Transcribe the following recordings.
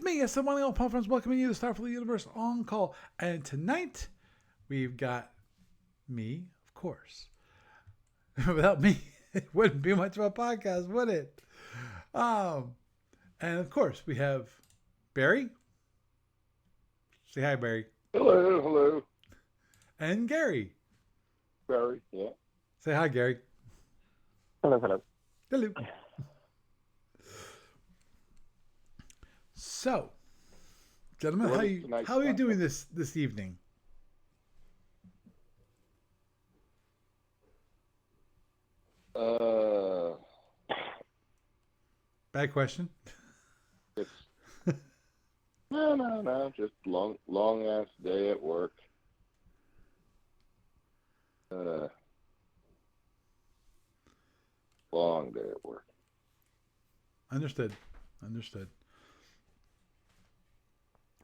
It's me, SFU, all Paul friends, welcoming you to Starfleet Universe on call. And tonight, we've got me, of course. Without me, it wouldn't be much of a podcast, would it? And of course, we have Barry. Say hi, Barry. Hello, hello. And Gary. Barry, yeah. Say hi, Gary. Hello, hello. Hello. So, gentlemen, how are you doing this evening? Bad question. It's no. Just long ass day at work. Long day at work. Understood.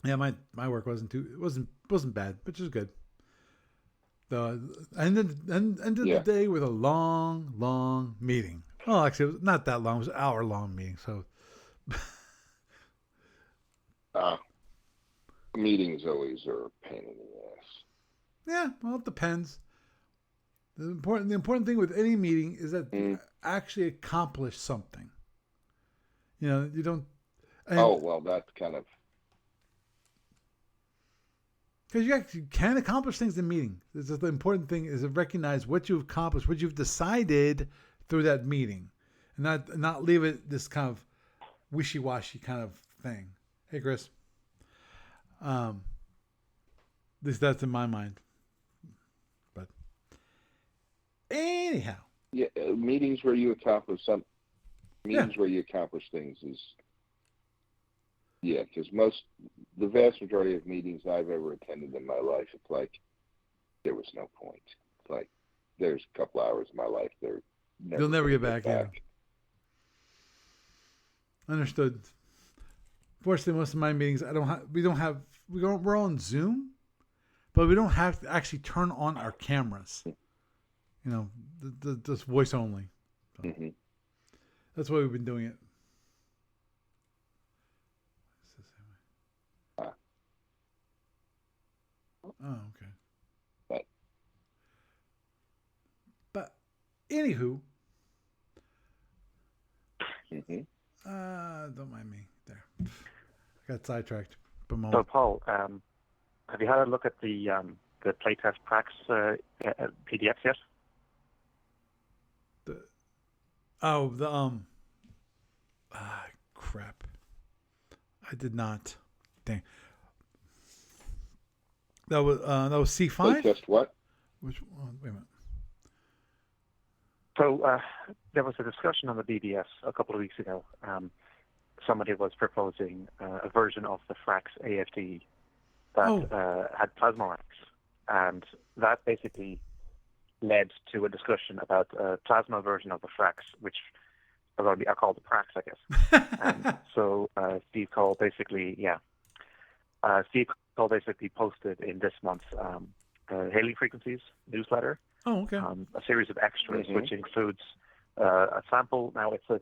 Yeah, my work wasn't bad, which is good. The ended the day with a long meeting. Well, actually, it was not that long. It was an hour-long meeting. So, meetings always are a pain in the ass. Yeah, well, it depends. The important thing with any meeting is that you actually accomplish something. You know, you don't. Well, that's kind of. Because you actually can accomplish things in meeting. The important thing is to recognize what you've accomplished, what you've decided through that meeting, and not leave it this kind of wishy-washy kind of thing. Hey, Chris. At least that's in my mind. But anyhow. Yeah, meetings where you accomplish where you accomplish things is. Yeah, because the vast majority of meetings I've ever attended in my life, it's like there was no point. It's like there's a couple hours of my life you'll never get back. Yeah. Understood. Fortunately, most of my meetings, we're on Zoom, but we don't have to actually turn on our cameras. You know, just voice only. So that's why we've been doing it. Oh, okay. But anywho, don't mind me there. I got sidetracked. So, Paul, have you had a look at the playtest pracs PDFs yet? Crap. I did not. Dang. That was C5? Playtest what? Wait a minute. So there was a discussion on the BBS a couple of weeks ago. Somebody was proposing a version of the Frax AFD that had plasma racks, and that basically led to a discussion about a plasma version of the Frax, which are called the Prax, I guess. So Steve Cole basically, posted in this month's Hailing Frequencies newsletter a series of extras, which includes a sample. Now, it's a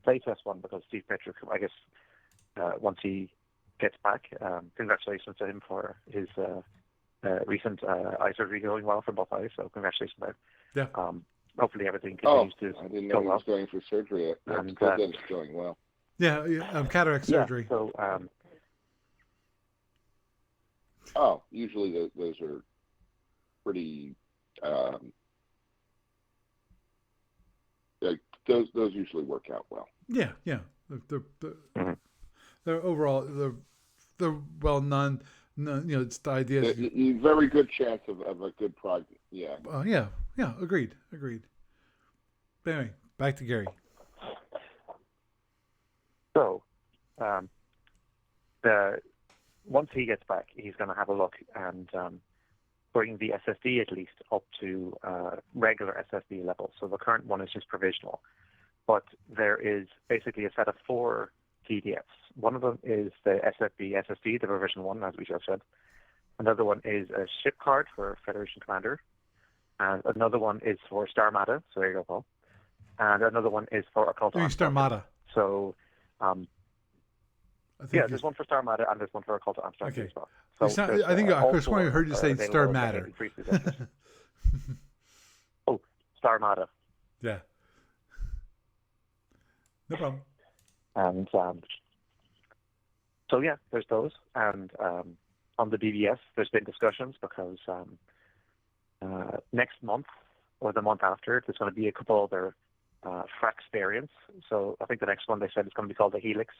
playtest one because Steve Petrick, I guess, once he gets back, congratulations to him for his recent eye surgery going well for both eyes. So congratulations there. Yeah. Hopefully everything continues to I didn't know he was going for surgery. That's good that it's going well. Yeah, cataract surgery. So, usually those are pretty. Those usually work out well. Yeah. They're overall they're well known. It's the idea. Very good chance of a good project. Yeah. Yeah. Agreed. But anyway, back to Gary. So, once he gets back, he's going to have a look and bring the SSD at least up to regular SSD level. So the current one is just provisional. But there is basically a set of 4 PDFs. One of them is the SFB SSD, the revision 1, as we just said. Another one is a ship card for Federation Commander. And another one is for Starmada. So there you go, Paul. And another one is for Occult. Starmada. So I think Yeah, there's one for Star Armada and there's one for Cult of Amsterdam Okay. as well. So I think I could have heard you say available Star as Matter. increased adventures. Oh, Star Armada. Yeah. No problem. And so yeah, there's those. And on the BBS, there's been discussions because next month or the month after, there's going to be a couple other Frax variants. So I think the next one they said is going to be called the Helix.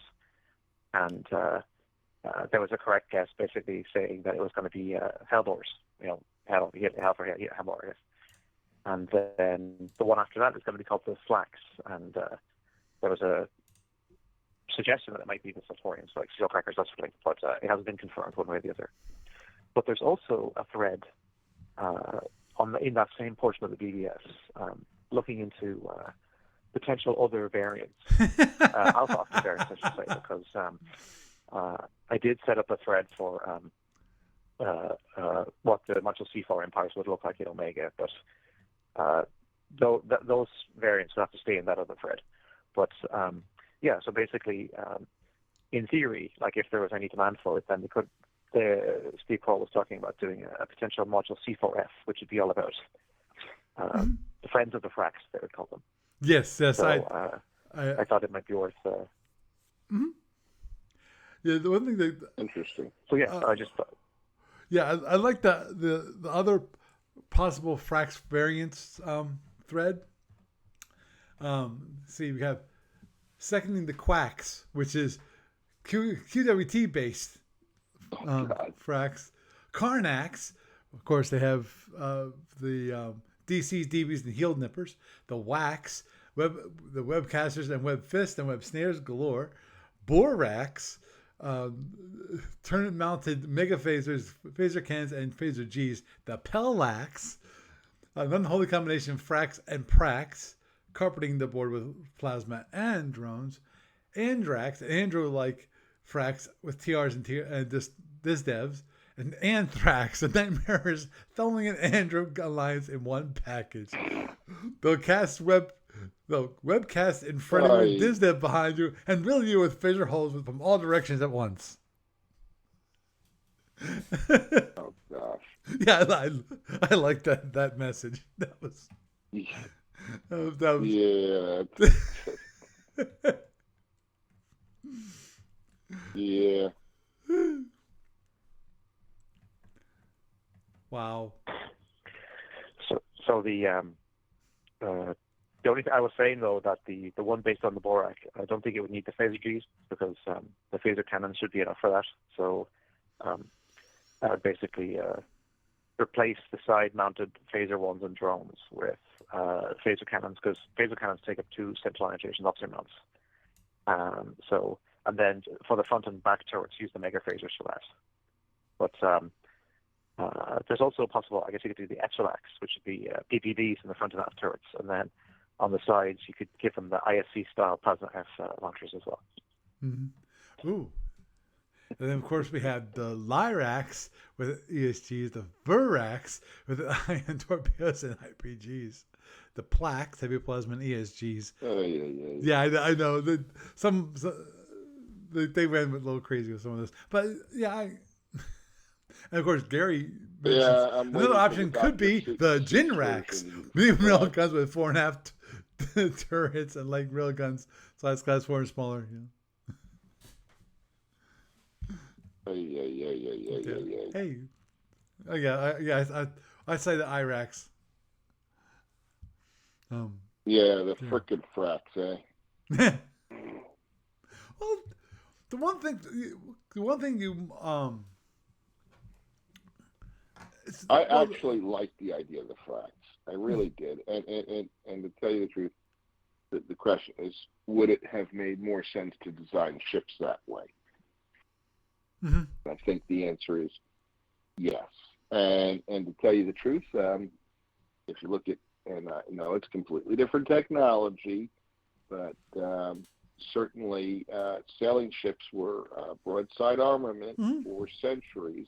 And there was a correct guess basically saying that it was going to be Hellbores, Hell for Hellbore, I guess. And then the one after that is going to be called the Flax. And there was a suggestion that it might be the Sultorians, like Steel Crackers, that sort of thing, but it hasn't been confirmed one way or the other. But there's also a thread in that same portion of the BBS looking into potential other variants, alpha octave variants, I should say, because I did set up a thread for what the module C4 empires would look like in Omega, but those variants would have to stay in that other thread. But yeah, so basically, in theory, like if there was any demand for it, then Steve Cole was talking about doing a potential module C4F, which would be all about the friends of the Frax, they would call them. Yes. So, I thought it might be worth. Mm-hmm. Yeah, the one thing that Interesting. So yeah, I just thought. Yeah, I like the other possible Frax variants thread. See, we have seconding the Quacks, which is QWT based Frax. Karnax, of course, they have the DCs, DBs, and Healed Nippers. The Wax, the Webcasters and Web Fist and Web Snares galore. Borax, turret-mounted Mega Phasers, Phaser Cannons, and Phaser Gs. The Pellax, an unholy combination of Frax and Prax, carpeting the board with plasma and drones. Andrax, an Andro-like Frax with TRs and this devs. And Anthrax, a Nightmares, Thulling and Andro alliance in one package. They'll webcast in front of you, DizDev behind you, and riddle you with fissure holes from all directions at once. Oh gosh. Yeah, I like that message. That was. That was Yeah. Yeah. Wow. So the only thing I was saying though that the one based on the Borak, I don't think it would need the phaser Gs because the phaser cannon should be enough for that. So I would basically replace the side-mounted phaser ones and drones with phaser cannons because phaser cannons take up 2 central ionization officer mounts. And then for the front and back turrets, use the mega phasers for that. But there's also possible, I guess you could do the Echelax, which would be PPVs in the front and aft turrets, and then on the sides you could give them the ISC style Plasma F launchers as well. Mm-hmm. Ooh. And then of course we had the Lyrax with ESGs, the Verax with ion torpedoes and IPGs, the Plaques, heavy plasma and ESGs. Yeah, I know. They went a little crazy with some of this, but yeah. And of course, Gary mentions another option could be the Jinrax, medium rail guns with 4.5 turrets and like rail guns, size class 4 and smaller. Yeah. Hey, I say the Irax. The frickin' Frax, eh? Well, the one thing you I actually liked the idea of the Frax. I really did. And to tell you the truth, the question is, would it have made more sense to design ships that way? Mm-hmm. I think the answer is yes. And to tell you the truth, if you look at, and I know it's completely different technology, but certainly sailing ships were broadside armament for centuries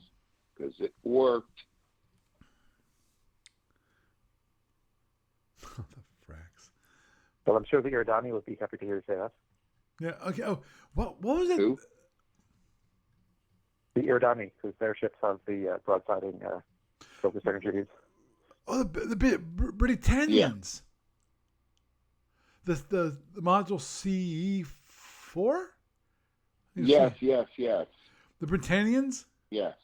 because it worked. The Frax. Well, I'm sure the Iordani would be happy to hear you say that. Yeah. Okay. Oh, what was it? Who? The Iridani, because their ships have the broadsiding focus energies. Oh, the Britannians. The module CE4? Yes. The Britannians? Yes.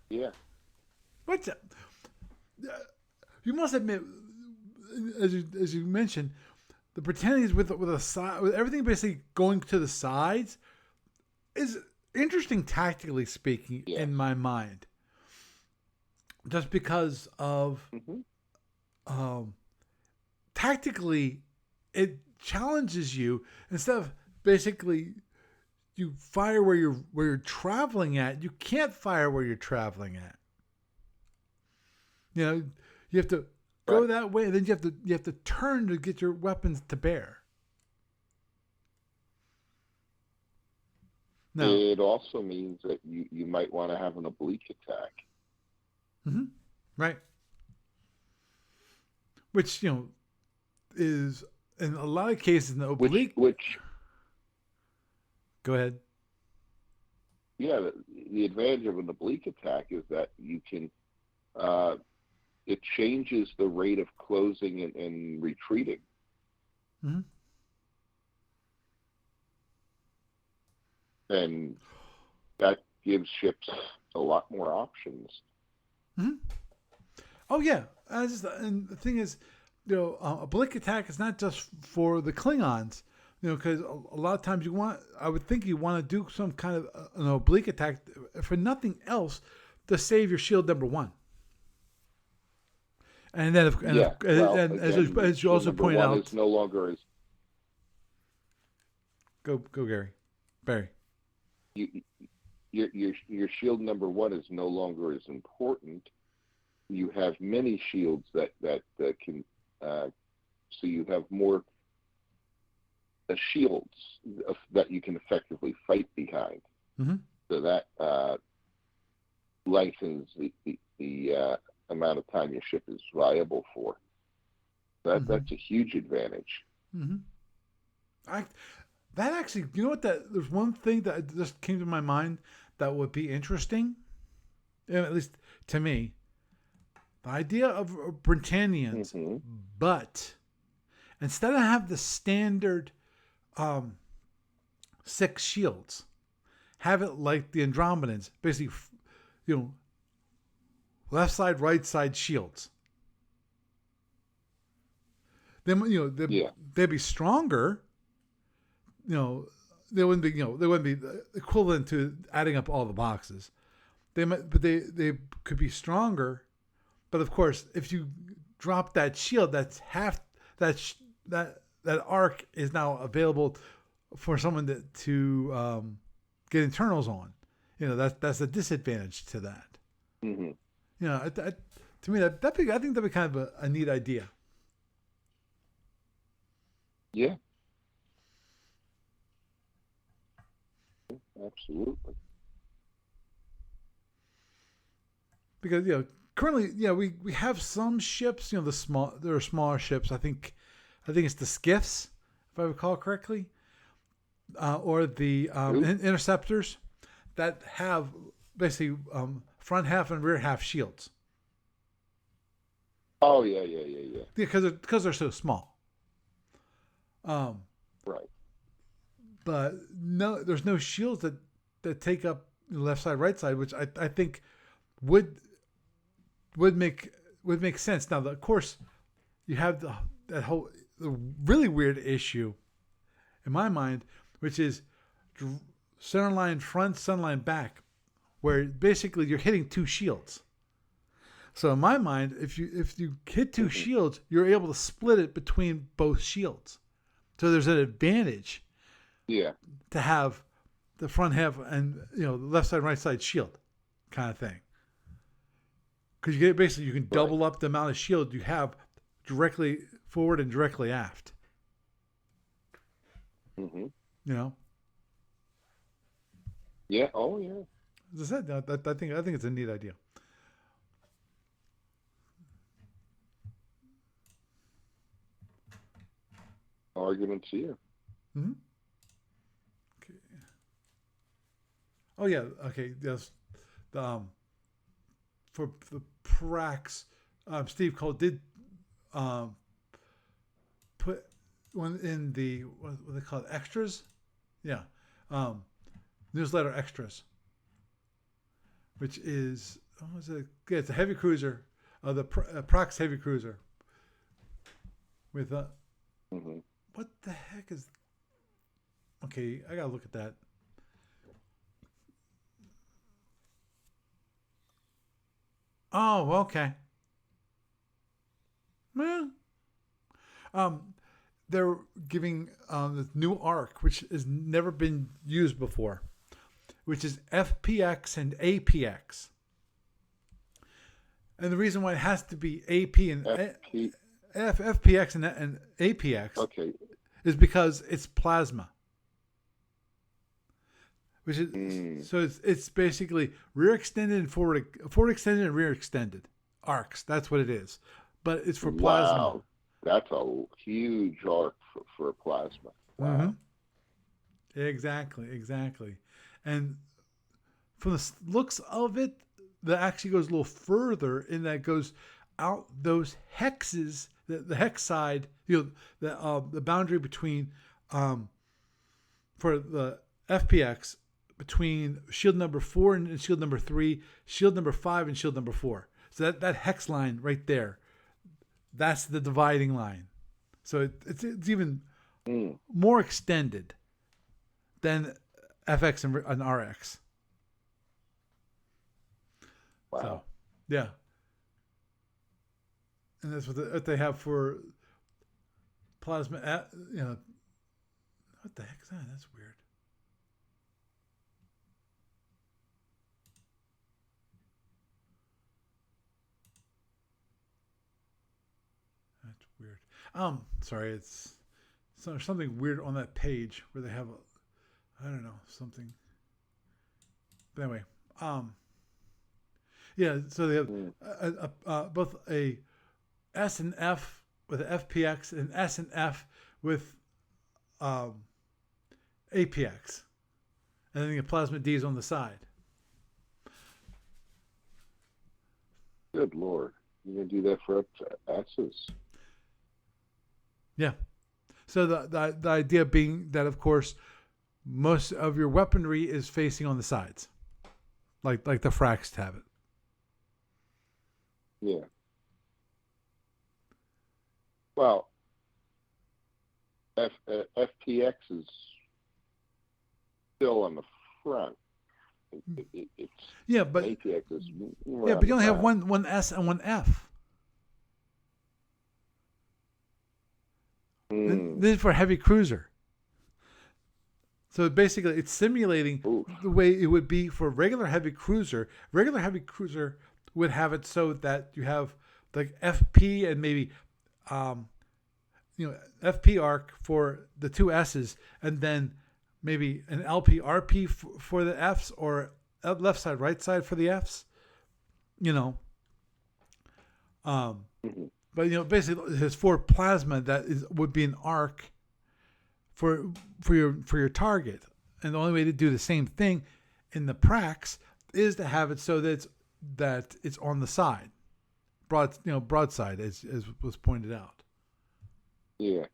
Yeah. What? You must admit, as you mentioned, the Britannians with everything basically going to the sides is interesting tactically speaking in my mind. Just because of tactically, it challenges you instead of basically you fire where you're traveling at. You can't fire where you're traveling at. You know, you have to go that way, and then you have to turn to get your weapons to bear. No. It also means that you might want to have an oblique attack. Mm-hmm. Right. Which, is in a lot of cases an oblique. Which go ahead. Yeah, the advantage of an oblique attack is that you can, it changes the rate of closing and retreating. Mm-hmm. And that gives ships a lot more options. Mm-hmm. Oh yeah, and the thing is, oblique attack is not just for the Klingons. Because a lot of times I would think you want to do some kind of an oblique attack for nothing else to save your shield number one. And then, as you also point out, is no longer as go Barry. Your shield number one is no longer as important. You have many shields that can, so you have more shields that you can effectively fight behind. Mm-hmm. So that lengthens the amount of time your ship is viable for. That's a huge advantage. Mm-hmm. That actually, there's one thing that just came to my mind that would be interesting, at least to me. The idea of Britannians, but instead of have the standard 6 shields, have it like the Andromedans, basically, left side, right side shields. Then they'd be stronger. They wouldn't be equivalent to adding up all the boxes. They could be stronger, but of course, if you drop that shield, that's half that arc is now available for someone to get internals on. That's a disadvantage to that. Mm-hmm. To me, I think that'd be kind of a neat idea. Yeah. Absolutely. Because currently we have some ships, there are smaller ships. I think it's the skiffs, if I recall correctly, or the interceptors that have basically front half and rear half shields. Oh yeah. Because they're so small. Right. But no, there's no shields that take up the left side, right side, which I think would make sense. Now, of course, you have the really weird issue in my mind, which is center line front, center line back, where basically you're hitting 2 shields. So in my mind, if you hit 2 shields, you're able to split it between both shields. So there's an advantage. Yeah. To have the front half and the left side, right side shield, kind of thing. Because you can double up the amount of shield you have directly forward and directly aft. Mm-hmm. Yeah. Oh yeah. As I said, I think it's a neat idea. Arguments here. Mm-hmm. Okay. Oh yeah. Okay. Yes. For the Prax, Steve Cole did um, put one in the what they call it, extras. Yeah. Um, newsletter extras, which is what was it? Yeah, it's a heavy cruiser, the Prax heavy cruiser. With Mm-hmm. what the heck is? Okay, I gotta look at that. Oh, okay. Well, um, they're giving this new arc, which has never been used before, which is FPX and APX. And the reason why it has to be AP and FPX and APX is because it's plasma. Which is so it's basically rear extended and forward extended and rear extended arcs. That's what it is, but it's for plasma. Wow, that's a huge arc for plasma. Wow. Mm-hmm. Exactly. And from the looks of it, that actually goes a little further in that it goes out those hexes, the hex side, the boundary between for the FPX. Between shield number 4 and shield number 3, shield number 5 and shield number 4. So that hex line right there, that's the dividing line. So it's even more extended than FX and RX. Wow. So, yeah. And that's what they have for plasma. What the heck is that? That's weird. That's weird. Sorry, it's something weird on that page where they have I don't know, something. But anyway, yeah. So they have both a S and F with FPX and S and F with APX, and then the plasma D is on the side. Good Lord. You're going to do that for up to S's? Yeah. So the idea being that, of course, most of your weaponry is facing on the sides, like the Frax have it. Yeah. Well, FPX is still on the front. It's yeah, but APX is yeah, but you only have one S and one F. This is for heavy cruiser. So basically, it's simulating the way it would be for regular heavy cruiser. Regular heavy cruiser would have it so that you have like FP and maybe, FP arc for the two S's, and then maybe an LP RP for the F's, or left side right side for the F's. But basically, there's 4 plasma that would be an arc for your target, and the only way to do the same thing in the Prax is to have it so that it's on the side, broadside, as was pointed out. Yeah.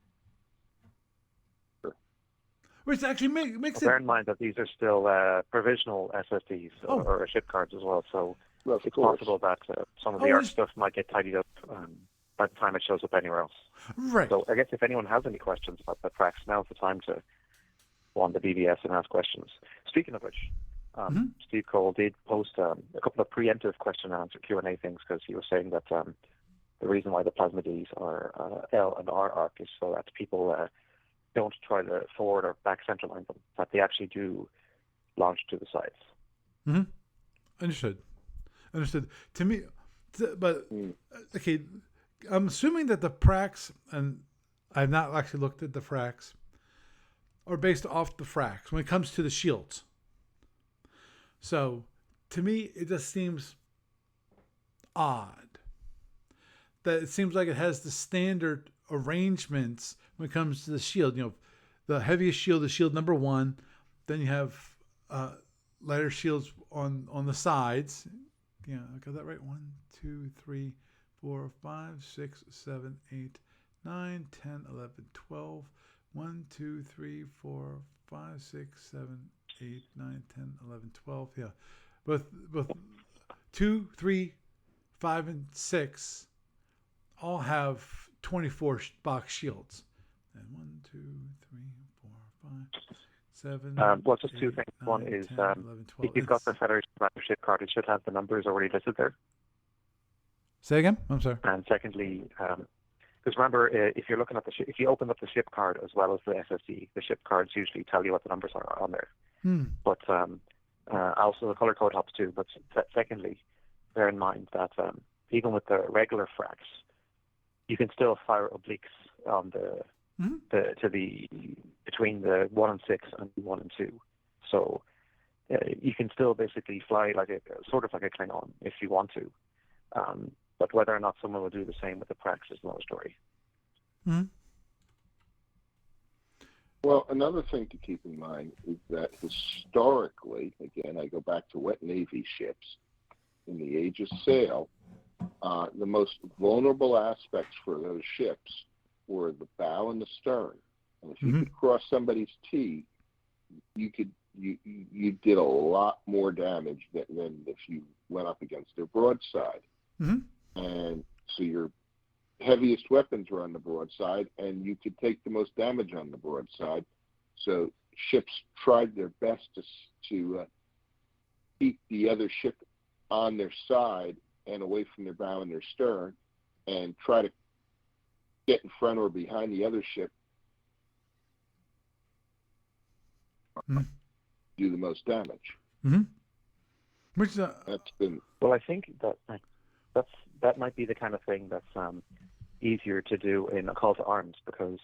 Which actually makes it. Bear in mind that these are still provisional SSDs or ship cards as well, so it's possible that some of the ARC stuff might get tidied up by the time it shows up anywhere else. Right. So I guess if anyone has any questions about the Prax, now's the time to go on the BBS and ask questions. Speaking of which, Steve Cole did post a couple of preemptive question and answer Q&A things, because he was saying that the reason why the plasma Ds are L and R arc is so that people don't try to forward or back center line them, that they actually do launch to the sides. Mm-hmm. Understood. To me, but okay, I'm assuming that the Prax, and I've not actually looked at the Frax, are based off the Frax when it comes to the shields. So to me, it just seems odd that it seems like it has the standard arrangements when it comes to the shield. The heaviest shield is shield number 1. Then you have lighter shields on the sides. Yeah, I got that right. 1, 2, 3, 4, 5, 6, 7, 8, 9, 10, 11, 12. 1, 2, 3, 4, 5, 6, 7, 8, 9, 10, 11, 12. Yeah, both 2, 3, 5, and 6 all have 24 box shields. And 1, 2, 3, 4, 5, 7. Well, just 2 8, things. 9, One is 10, 11, 12. if you've got the Federation Commander ship card, it should have the numbers already listed there. Say again? I'm sorry. And secondly, because remember, if you're looking at the if you open up the ship card as well as the SSD, the ship cards usually tell you what the numbers are on there. But also the color code helps too. But secondly, bear in mind that even with the regular fracs, you can still fire obliques on between the 1 and 6 and 1 and 2. So you can still basically fly like sort of like a Klingon if you want to. But whether or not someone will do the same with the pracs is another story. Mm-hmm. Well, another thing to keep in mind is that historically, again, I go back to wet Navy ships, in the age of sail, the most vulnerable aspects for those ships were the bow and the stern. And if you could cross somebody's T, you did a lot more damage than if you went up against their broadside. And so your heaviest weapons were on the broadside, and you could take the most damage on the broadside. So ships tried their best to keep the other ship on their side and away from their bow and their stern, and try to get in front or behind the other ship, do the most damage. Which That's been Well, I think that might be the kind of thing that's easier to do in a call to arms, because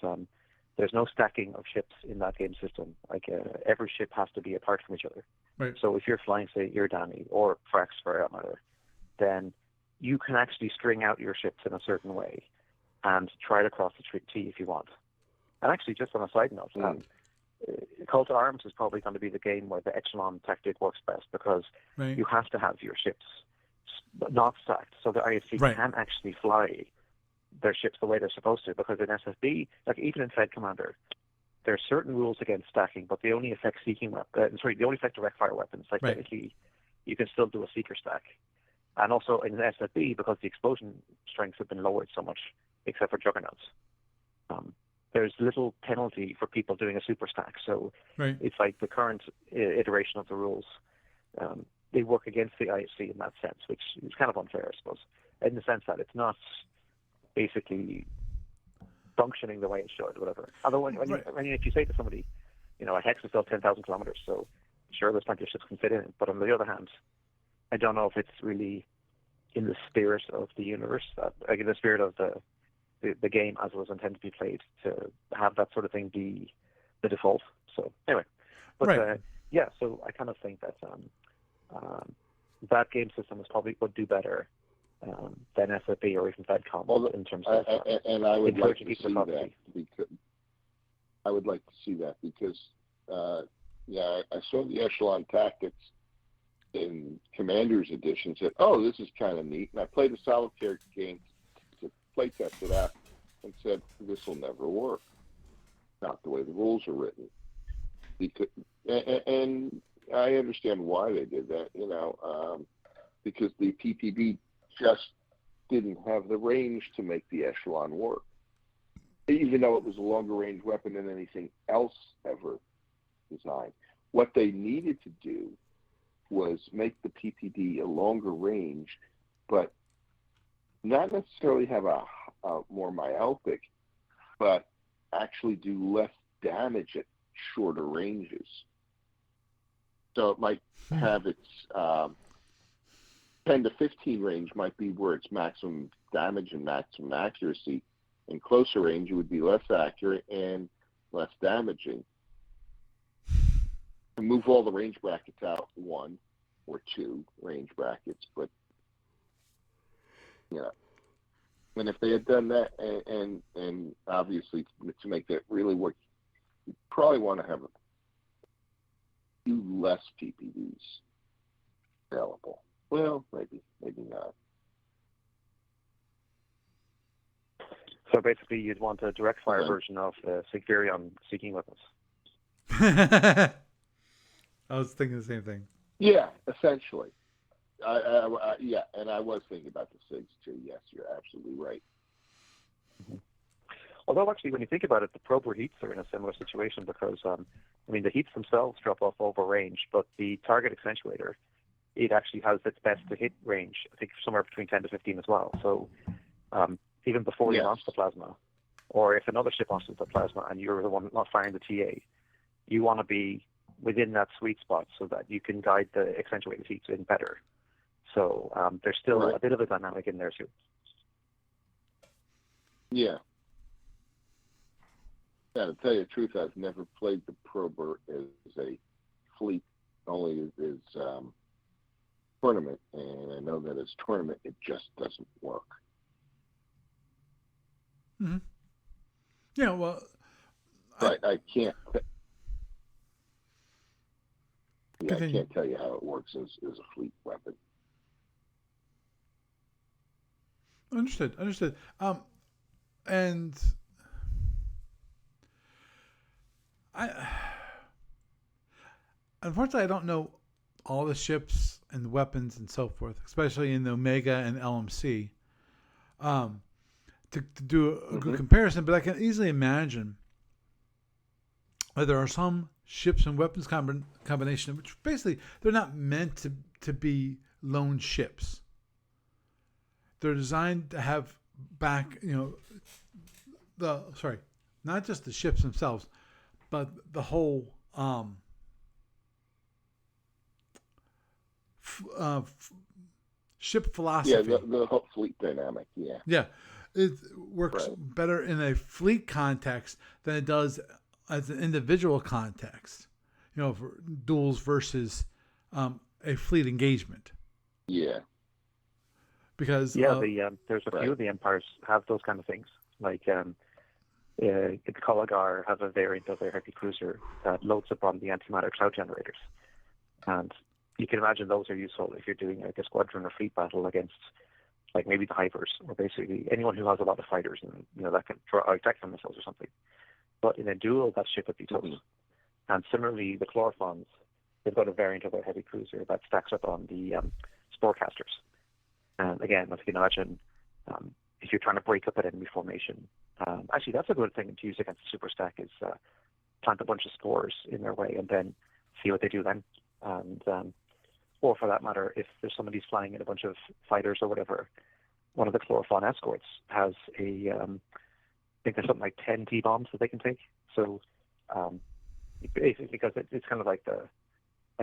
there's no stacking of ships in that game system. Like every ship has to be apart from each other. Right. So if you're flying, say, Iridani or Frax for that matter, then you can actually string out your ships in a certain way and try to cross the T if you want. And actually, just on a side note, Call to Arms is probably going to be the game where the echelon tactic works best, because you have to have your ships not stacked, so the IFC can actually fly their ships the way they're supposed to. Because in SFB, like even in Fed Commander, there are certain rules against stacking, but they only affect they only affect direct fire weapons. Like technically, you can still do a seeker stack. And also in SFB, because the explosion strengths have been lowered so much, except for Juggernauts, there's little penalty for people doing a super stack. So it's like the current iteration of the rules, they work against the IFC in that sense, which is kind of unfair, I suppose, in the sense that it's not basically functioning the way it should, whatever. Although if you say to somebody, a hex is still 10,000 kilometers, so sure, there's plenty of ships can fit in it. But on the other hand, I don't know if it's really in the spirit of the universe, in the spirit of the game as it was intended to be played, to have that sort of thing be the default. So anyway, but so I kind of think that that game system would do better than SFB or even FedCom in terms of and I would like to see people that because I would like to see that because I saw the echelon tactics in Commander's Edition, said, oh, this is kind of neat, and I played a solitaire game to play test it out and said, this will never work. Not the way the rules are written. Because, and I understand why they did that, because the PPB just didn't have the range to make the echelon work, even though it was a longer range weapon than anything else ever designed. What they needed to do was make the PPD a longer range, but not necessarily have a more myopic, but actually do less damage at shorter ranges. So it might have its 10 to 15 range might be where it's maximum damage and maximum accuracy. In closer range, it would be less accurate and less damaging. And move all the range brackets out 1 or 2 range brackets, but and if they had done that, and obviously to make that really work, you probably want to have a few less PPDs available. Well, maybe not. So basically, you'd want a direct fire version of the Sigvirion seeking weapons. I was thinking the same thing. Yeah, essentially. Yeah, and I was thinking about the SIGs too. Yes, you're absolutely right. Mm-hmm. Although actually, when you think about it, the prober heats are in a similar situation because, the heats themselves drop off over range, but the target accentuator, it actually has its best to hit range, I think somewhere between 10 to 15 as well. So even before you launch the plasma, or if another ship launches the plasma and you're the one not firing the TA, you want to be within that sweet spot so that you can guide the accentuated heats in better. So there's still a bit of a dynamic in there too. Yeah. Yeah, to tell you the truth, I've never played the prober as a fleet, only as tournament, and I know that as tournament it just doesn't work. Mm-hmm. Yeah, well, I can't. Yeah, continue. I can't tell you how it works as a fleet weapon. Understood. And unfortunately, I don't know all the ships and weapons and so forth, especially in the Omega and LMC, to do a good comparison. But I can easily imagine that there are some ships and weapons combination, which basically they're not meant to be lone ships. They're designed to have back, not just the ships themselves, but the whole ship philosophy. Yeah, the whole fleet dynamic. Yeah. Yeah, it works better in a fleet context than it does as an individual context. For duels versus a fleet engagement. Yeah. Because there's a few of the empires have those kind of things. Like the Kolagar have a variant of their heavy cruiser that loads up on the antimatter cloud generators, and you can imagine those are useful if you're doing like a squadron or fleet battle against like maybe the Hypers or basically anyone who has a lot of fighters and that can throw out tactical missiles or something. But in a duel, that ship would be toast. And similarly, the Chlorophons, they've got a variant of their heavy cruiser that stacks up on the Sporecasters. And again, if you can imagine, if you're trying to break up an enemy formation, actually that's a good thing to use against the super stack is plant a bunch of spores in their way and then see what they do then. And or for that matter, if there's somebody's flying in a bunch of fighters or whatever, one of the Chlorophon escorts has I think there's something like 10 T-bombs that they can take. So basically, because it's kind of like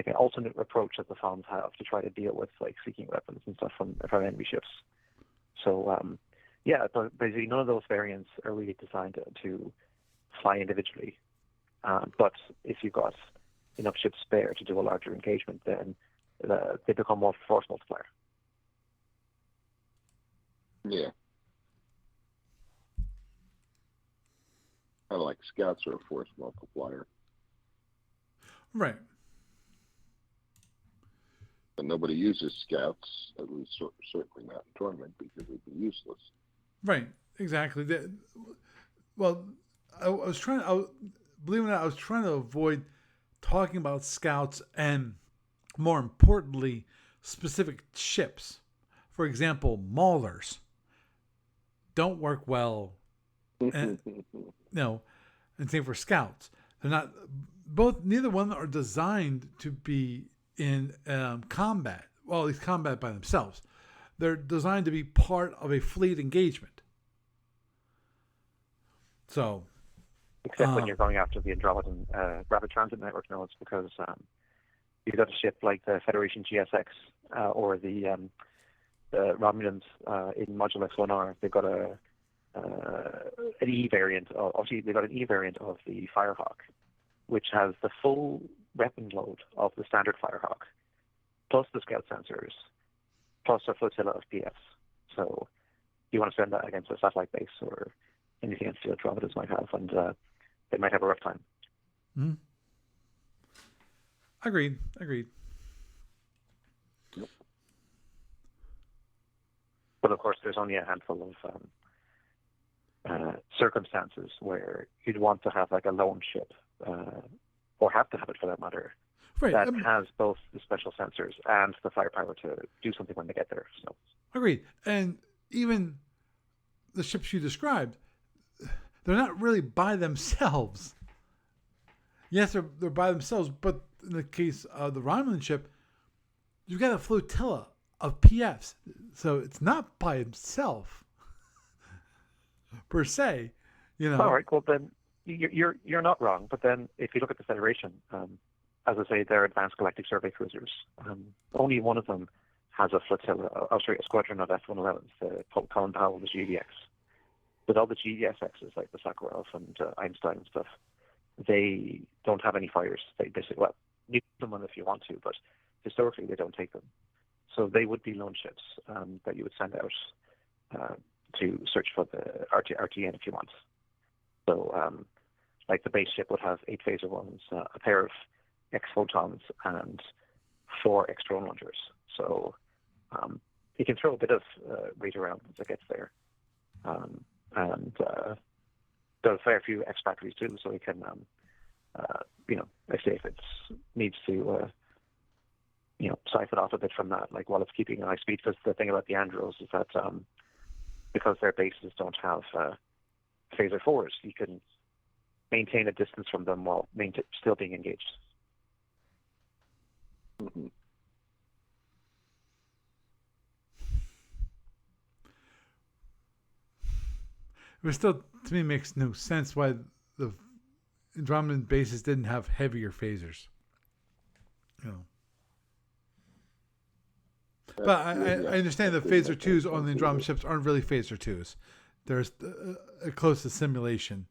an alternate approach that the Fons have to try to deal with like seeking weapons and stuff from enemy ships. So but basically none of those variants are really designed to fly individually. But if you've got enough ships spare to do a larger engagement, then they become more force multiplier. Yeah. Kind of like scouts are a force multiplier. Right. But nobody uses scouts, at least certainly not in tournament, because they'd be useless. Right. Exactly. Well, I was trying to avoid talking about scouts and, more importantly, specific ships. For example, maulers don't work well, and and same for scouts. They're not neither one are designed to be in combat. Well, at least combat by themselves. They're designed to be part of a fleet engagement. So, except when you're going after the Andromedan Rapid Transit Network nodes, because you've got a ship like the Federation GSX or the Romulans in Module X1R. They've got an E variant. They've got an E variant of the Firehawk, which has the full weapon load of the standard Firehawk, plus the scout sensors, plus a flotilla of PFs. So you want to send that against a satellite base or anything else the Andromedas might have, and they might have a rough time. Mm-hmm. Agreed. But of course, there's only a handful of circumstances where you'd want to have like a lone ship, or have to have it for that matter, Right. that has both the special sensors and the firepower to do something when they get there. So Agreed. And even the ships you described, they're not really by themselves. Yes, they're by themselves, but in the case of the Romulan ship, you've got a flotilla of PFs, so it's not by itself per se. all right, well then you're not wrong. But then if you look at the Federation, as I say, they're advanced galactic survey cruisers. Only one of them has a flotilla, a squadron of F-111s, the Colin Powell, the GDX. But all the GDSXs, like the Sakharov and Einstein and stuff, they don't have any fires. They basically, well, you can them if you want to, but historically they don't take them. So they would be lone ships that you would send out to search for the RTN if you want. So, like the base ship would have 8 phaser ones, a pair of X-photons, and 4 X-drone launchers. So you can throw a bit of weight around once it gets there. And there are a fair few X batteries too, so you can, if it needs to, siphon off a bit from that, like while it's keeping high speed. Because the thing about the Andros is that because their bases don't have phaser 4s, you can maintain a distance from them while still being engaged. Mm-hmm. It still, to me, makes no sense why the Andromedan bases didn't have heavier phasers. But I understand the phaser 2s on the Andromeda ships aren't really phaser 2s. There's a close assimilation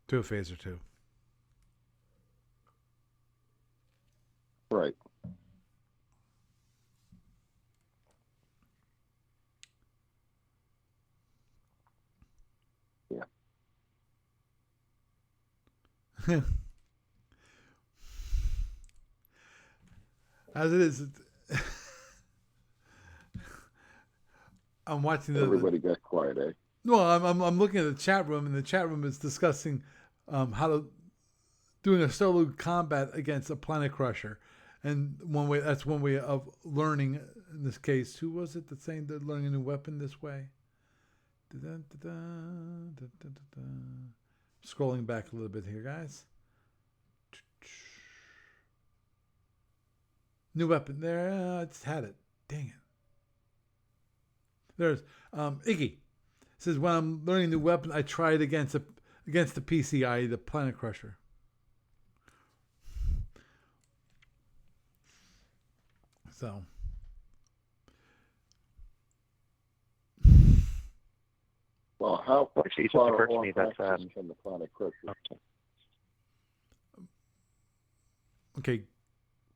to a phaser 2. Right. Yeah. As it is, I'm watching Everybody got quiet, eh? No, I'm looking at the chat room, and the chat room is discussing how to doing a solo combat against a planet crusher, and that's one way of learning. In this case, who was it that's saying they're learning a new weapon this way? Scrolling back a little bit here, guys. New weapon there. I just had it. Dang it. There's Iggy says, when I'm learning a new weapon, I try it against the PCI, the Planet Crusher. So, well, how actually, it just far occurred to off me that can the Planet Crusher? Okay,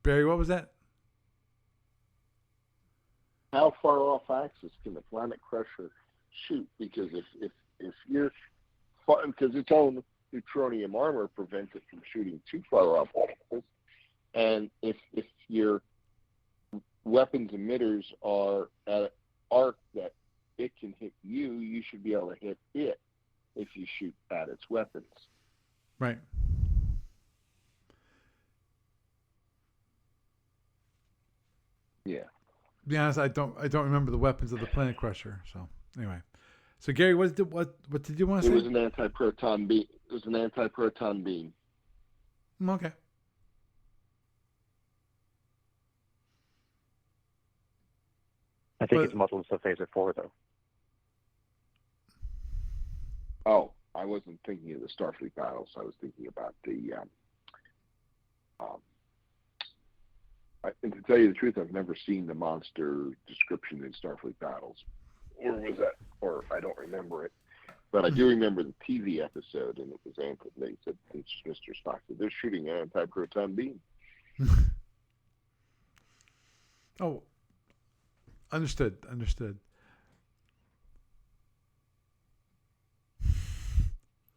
Barry, what was that? How far off axis can the Planet Crusher shoot? Because if you're, because its own neutronium armor prevents it from shooting too far off axis, and if your weapons emitters are at an arc that it can hit you, you should be able to hit it if you shoot at its weapons. Right. Yeah. To be honest, I don't remember the weapons of the Planet Crusher. So anyway, so Gary, what did you want to say? It was an anti-proton beam. It was an anti-proton beam. Okay. I think it's models of phaser 4 though. Oh, I wasn't thinking of the Starfleet battles. I was thinking about the. And to tell you the truth, I've never seen the monster description in Starfleet battles, or was that? Or I don't remember it. But I do remember the TV episode, and it was they said, Mr. Spock said, they're shooting an anti-proton beam. Oh, understood.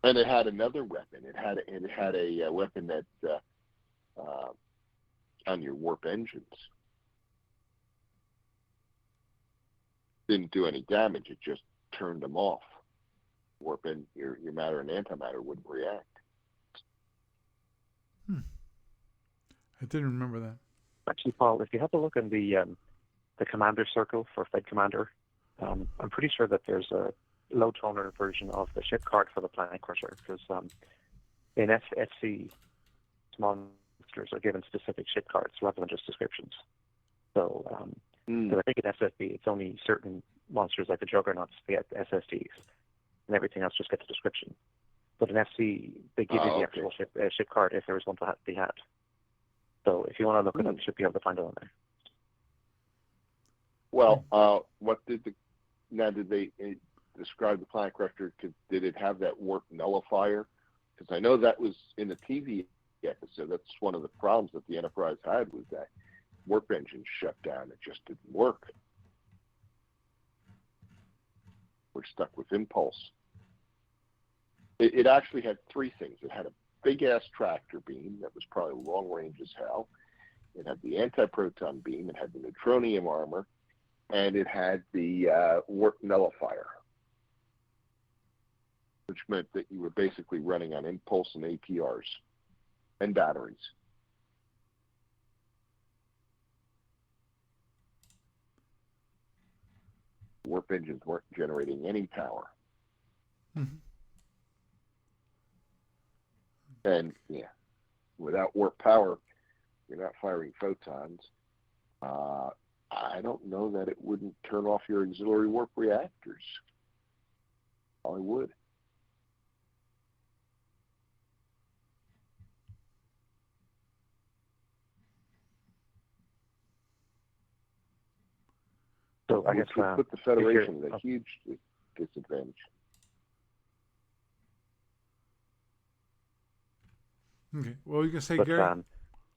And it had another weapon. It had a weapon that on your warp engines. Didn't do any damage. It just turned them off. Warp in your matter and antimatter wouldn't react. I didn't remember that. Actually, Paul, if you have a look in the commander circle for Fed Commander, I'm pretty sure that there's a low toner version of the ship card for the Planet Crusher, because in FC, monsters are given specific ship cards rather than just descriptions. So, so I think in SFB, it's only certain monsters like the Juggernauts get SSDs, and everything else just gets a description. But in FC, they give you the actual ship card if there was one to be had. So if you want to look at it, you should be able to find it on there. Well, did they describe the Planet Crusher? Did it have that warp nullifier? Because I know that was in the TV episode. That's one of the problems that the Enterprise had, was that warp engine shut down. It just didn't work. We're stuck with impulse. It actually had three things. It had a big-ass tractor beam that was probably long range as hell. It had the anti-proton beam. It had the neutronium armor. And it had the warp nullifier, which meant that you were basically running on impulse and APRs and batteries. Warp engines weren't generating any power. Mm-hmm. And yeah, without warp power, you're not firing photons. I don't know that it wouldn't turn off your auxiliary warp reactors. Probably would. So I guess would put the Federation at a huge disadvantage. Okay. Well, you can say, but, Gary.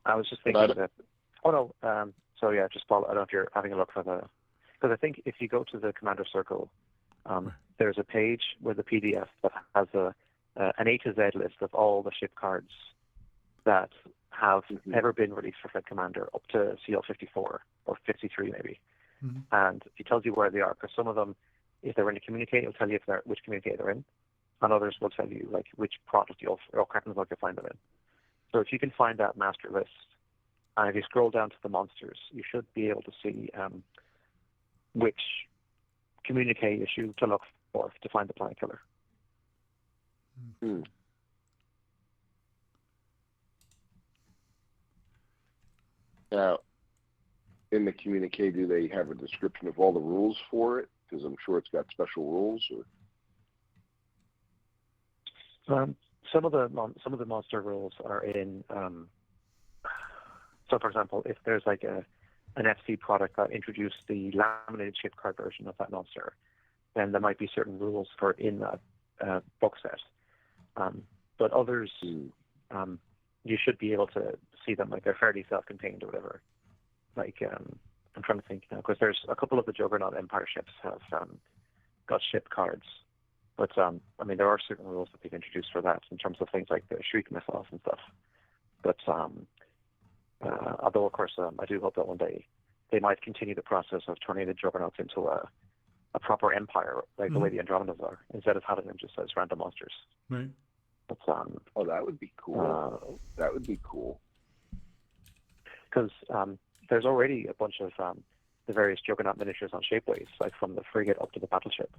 I was just thinking that. Oh no. So yeah, just Paul. I don't know if you're having a look for the. Because I think if you go to the Commander Circle, there's a page with a PDF that has an A to Z list of all the ship cards that have ever been released for Fed Commander up to CL 54 or 53 maybe. Mm-hmm. And it tells you where they are, because some of them, if they're in a communique, it'll tell you which communique they're in, and others will tell you like which product or carton you'll find them in. So if you can find that master list, and if you scroll down to the monsters, you should be able to see which communique issue to look for to find the Planet Killer. Hmm. Now, in the communique, do they have a description of all the rules for it? Because I'm sure it's got special rules. Or some of the monster rules are in. So, for example, if there's like an FC product that introduced the laminated chip card version of that monster, then there might be certain rules for it in that book set. But others, you should be able to see them, like they're fairly self-contained or whatever. Like, I'm trying to think now, because there's a couple of the Juggernaut Empire ships have got ship cards. But, I mean, there are certain rules that they've introduced for that in terms of things like the Shriek missiles and stuff. But, although, of course, I do hope that one day they might continue the process of turning the Juggernauts into a proper empire, like the way the Andromedas are, instead of having them just as random monsters. Right. But, that would be cool. That would be cool. Because there's already a bunch of the various Juggernaut miniatures on Shapeways, like from the frigate up to the battleship,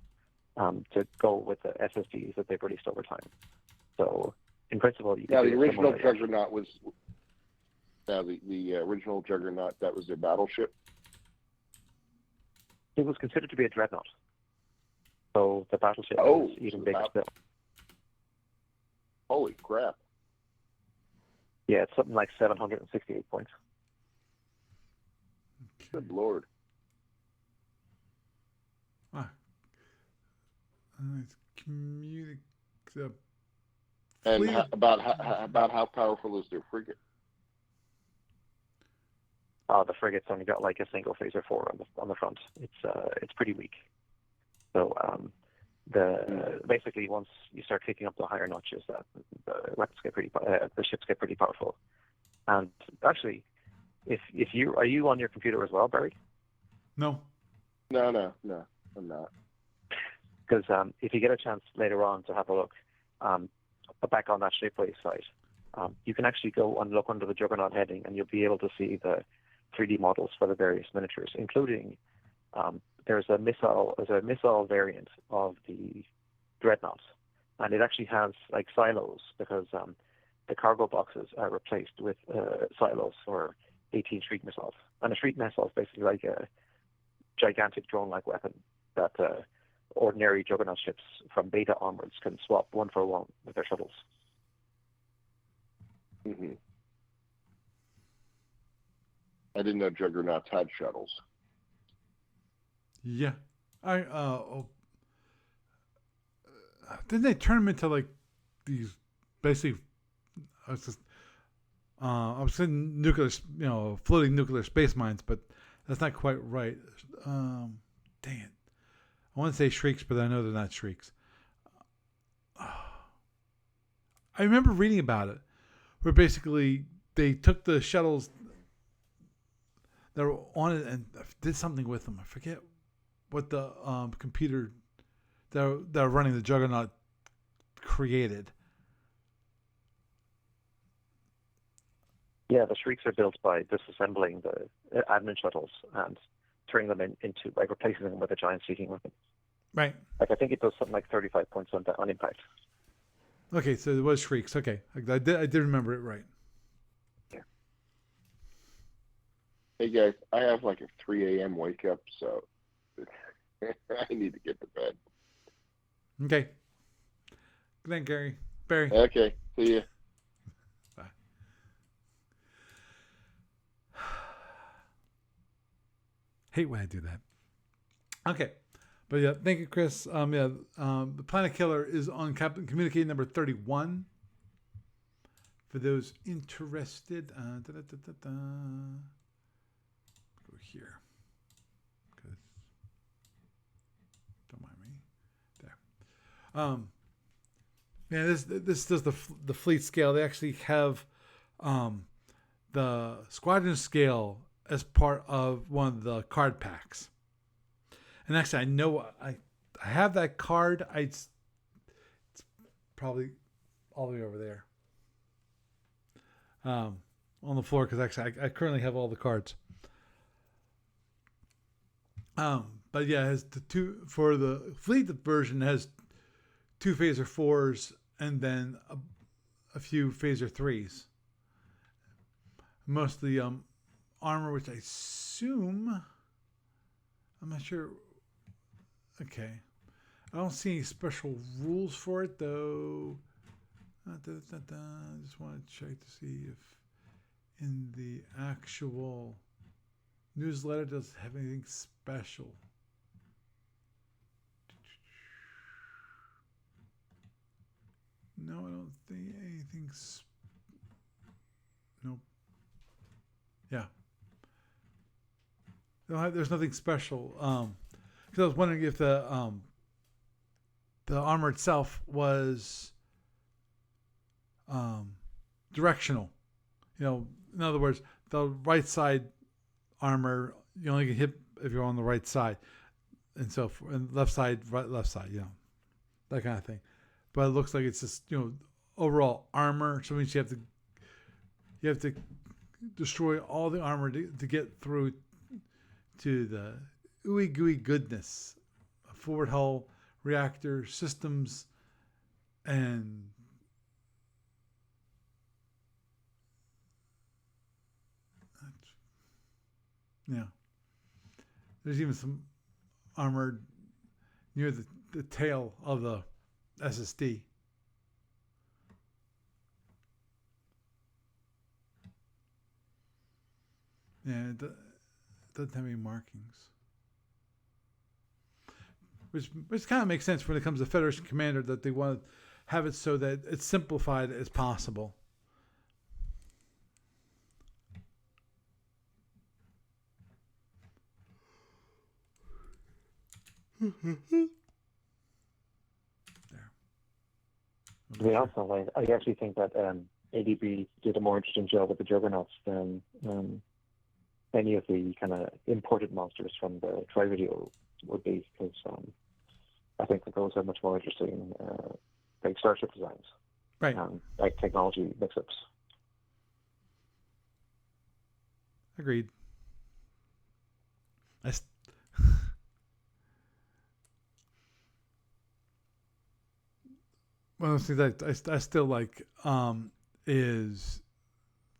to go with the SSDs that they've released over time. So, in principle, you can the original Juggernaut was. Now, the original Juggernaut, that was their battleship? It was considered to be a dreadnought. So the battleship was even bigger still. Holy crap. Yeah, it's something like 768 points. Good Lord. It's and about how powerful is their frigate? The frigate's only got like a single phaser 4 on the front. It's pretty weak. So basically once you start kicking up the higher notches, the weapons get the ships get pretty powerful. And actually, if you are you on your computer as well, Barry? No. No, I'm not. Because if you get a chance later on to have a look back on that Shapeway site, you can actually go and look under the Juggernaut heading, and you'll be able to see the 3D models for the various miniatures, including there's a missile variant of the Dreadnought, and it actually has like silos because the cargo boxes are replaced with silos for 18 Shriek missiles, and a Shriek missile is basically like a gigantic drone-like weapon that ordinary Juggernaut ships from Beta onwards can swap one for one with their shuttles. Mm-hmm. I didn't know Juggernauts had shuttles. Yeah. Didn't they turn them into like these basically? I was saying nuclear, floating nuclear space mines, but that's not quite right. Dang it! I want to say Shrieks, but I know they're not Shrieks. I remember reading about it, where basically they took the shuttles that were on it and did something with them. I forget what the computer that are running the Juggernaut created. Yeah, the Shrieks are built by disassembling the admin shuttles and turning them into, like, replacing them with a giant seeking weapon. Right. Like, I think it does something like 35 points on impact. Okay, so it was Shrieks. Okay, I did remember it right. Yeah. Hey guys, I have like a 3 a.m. wake up, so I need to get to bed. Okay. Good night, Gary. Barry. Okay, see ya. Bye. Hate when I do that. Okay. But yeah, thank you, Chris. The Planet Killer is on communique number 31. For those interested, go here. Don't mind me. There. This does the fleet scale. They actually have the squadron scale as part of one of the card packs. And actually, I know I have that card. It's probably all the way over there on the floor because actually I currently have all the cards. But yeah, it has the two for the fleet version. It has 2 phaser 4s and then a few phaser 3s. Most of the armor, which I assume, I'm not sure. Okay, I don't see any special rules for it though. I just want to check to see if in the actual newsletter does it have anything special. No, I don't think anything. Nope. Yeah. No, there's nothing special. Because I was wondering if the armor itself was directional. In other words, the right side armor you only can hit if you're on the right side, and so and left side, right, left side, that kind of thing. But it looks like it's just overall armor. So it means you have to destroy all the armor to get through to the ooey gooey goodness, a forward hull, reactor systems, and yeah. There's even some armor near the tail of the SSD. Yeah, it doesn't have any markings. Which kind of makes sense when it comes to Federation Commander that they want to have it so that it's simplified as possible. There. I actually think that ADB did a more interesting job with the Juggernauts than any of the kind of imported monsters from the try video would be, because I think that those are much more interesting, like starship designs, Right. like technology mix-ups. Agreed. One of the things that I still like is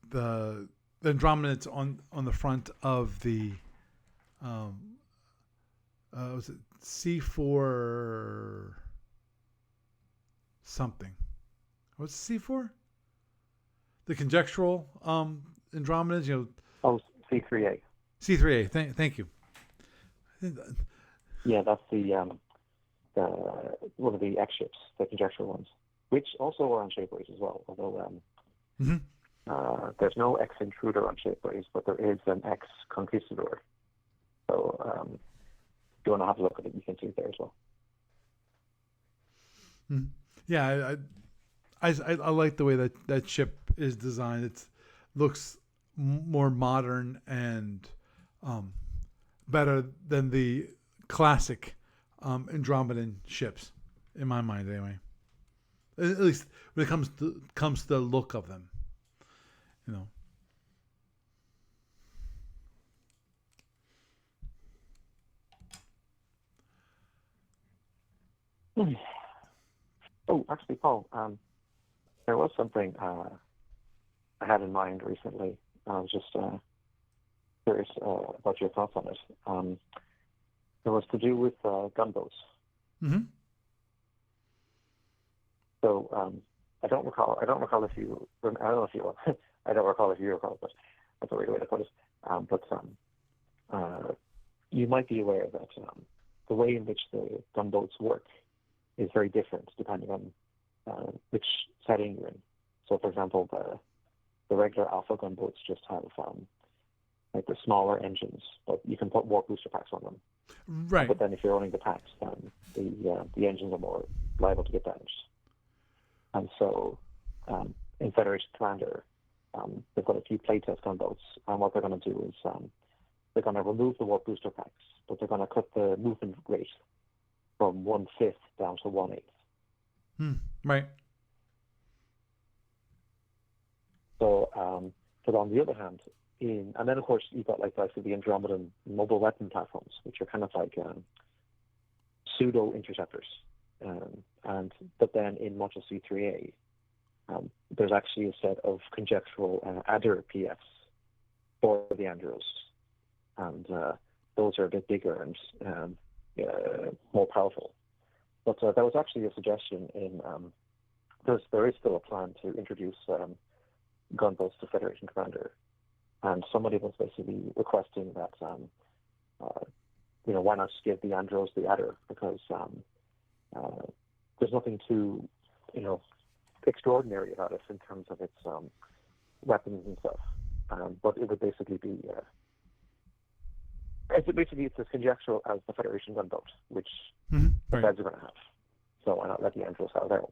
the Andromedans on the front of the was it C4 something? What's C4? The conjectural Andromedans, you know. Oh, C3A. C3A. Thank you. Yeah, that's the one of the X ships, the conjectural ones, which also are on Shapeways as well. Although there's no X intruder on Shapeways, but there is an X conquistador. So if you want to have a look at it, you can see it there as well. Yeah, I like the way that ship is designed. It looks more modern and better than the classic Andromedan ships, in my mind, anyway. At least when it comes to the look of them, you know. Oh, actually, Paul, there was something I had in mind recently. I was just curious about your thoughts on it. It was to do with gunboats. Mm-hmm. So I don't recall if you. I don't know if you. I don't recall if you recall, but that's a weird way to put it. But you might be aware that the way in which the gunboats work is very different depending on which setting you're in. So, for example, the regular alpha gunboats just have like the smaller engines, but you can put warp booster packs on them. Right. But then if you're running the packs, then the engines are more liable to get damaged. And so in Federation Commander, they've got a few playtest gunboats, and what they're going to do is they're going to remove the warp booster packs, but they're going to cut the movement rate from 1/5 down to 1/8. Right. So, but on the other hand, and then of course you've got like the Andromedan mobile weapon platforms, which are kind of like pseudo interceptors. But then in Module C3A, there's actually a set of conjectural adder PFs for the Andros, and those are a bit bigger and more powerful. But there was actually a suggestion in there is still a plan to introduce gunboats to Federation Commander, and somebody was basically requesting that why not just give the Andros the adder, because there's nothing too extraordinary about it in terms of its weapons and stuff, but it would basically be it's as conjectural as the Federation gunboat, which the Feds are going to have. So why not let the Andros have their own?